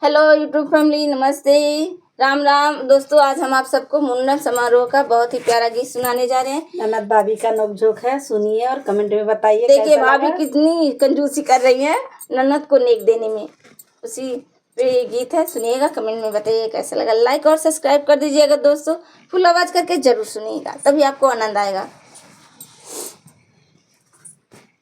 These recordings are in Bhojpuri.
हेलो यूट्यूब फैमिली, नमस्ते, राम राम। दोस्तों, आज हम आप सबको मुंडन समारोह का बहुत ही प्यारा गीत सुनाने जा रहे हैं। ननद भाभी का नोकझोंक है, सुनिए और कमेंट में बताइए देखिए कैसा भाभी लगा। कितनी कंजूसी कर रही है ननद को नेक देने में। उसी पे ये गीत है, सुनिएगा, कमेंट में बताइए कैसा लगा। लाइक और सब्सक्राइब कर दीजिएगा दोस्तों, फुल आवाज करके जरूर सुनिएगा, तभी आपको आनंद आएगा।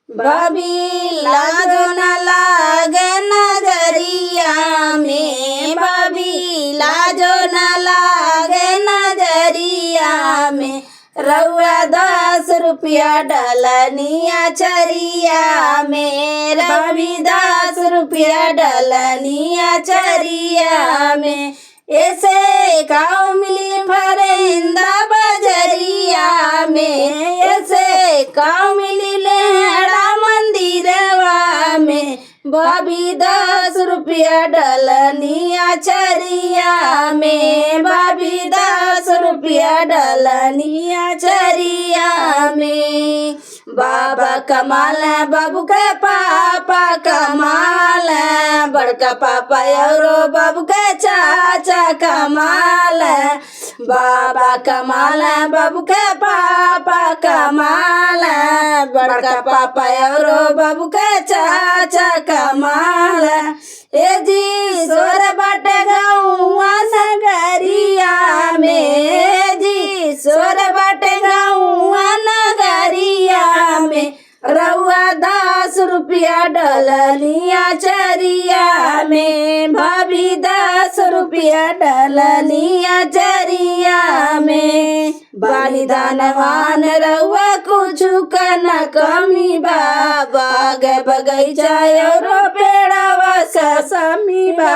भाभी लाजो न लागे नजरिया में, भाभी लाजो न लागे नजरिया में, रउआ 10 रुपया डलनिया चरिया में, भाभी 10 रुपया डलनिया चरिया में, ऐसे काऊ मिली भरेंदा बजरिया में, ऐसे काऊ मिली लेहड़ा मंदिरवा में, भाभी 10 रुपया डलनिया चरिया में, भाभी 10 रुपया डलनिया चरिया में। बाबा कमाल है, बाबू के पापा कमाल है, बड़का पापा और बाबू के चाचा कमाल है, बाबा कमाल है, बाबू के पापा कमाल है, बड़का पापा और बाबू के चाचा कमाल है। ए जी सोर बाटे गौआ नगरिया में, जी सोर बाटे गौआ नगरिया में, रउआ 10 रुपया डलनिया चरिया में, भाभी 10 रुपया डलनिया चरिया में। बानी दानवान रउआ कुछ न कमी बा, बाग बगैचा और पेड़वा समी बा,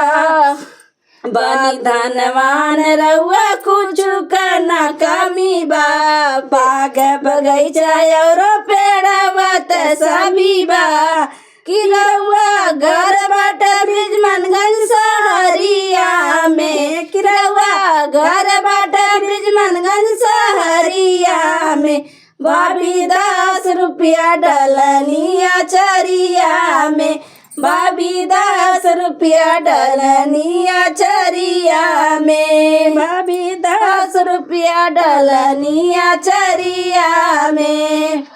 बानी धनवान रउआ कुछ न कमी बा, बाग बगैचा और पेड़वा सभी बा, कि रउआ घर बाटे ब्रिजमनगंज सहरिया में, कि रउआ घर बाटे ब्रिजमनगंज सहरिया में, भाभी 10 रुपया डलनिया चरिया में, भाभी 10 रुपया डलनिया चरिया में, भाभी 10 रुपया डलनिया चरिया में।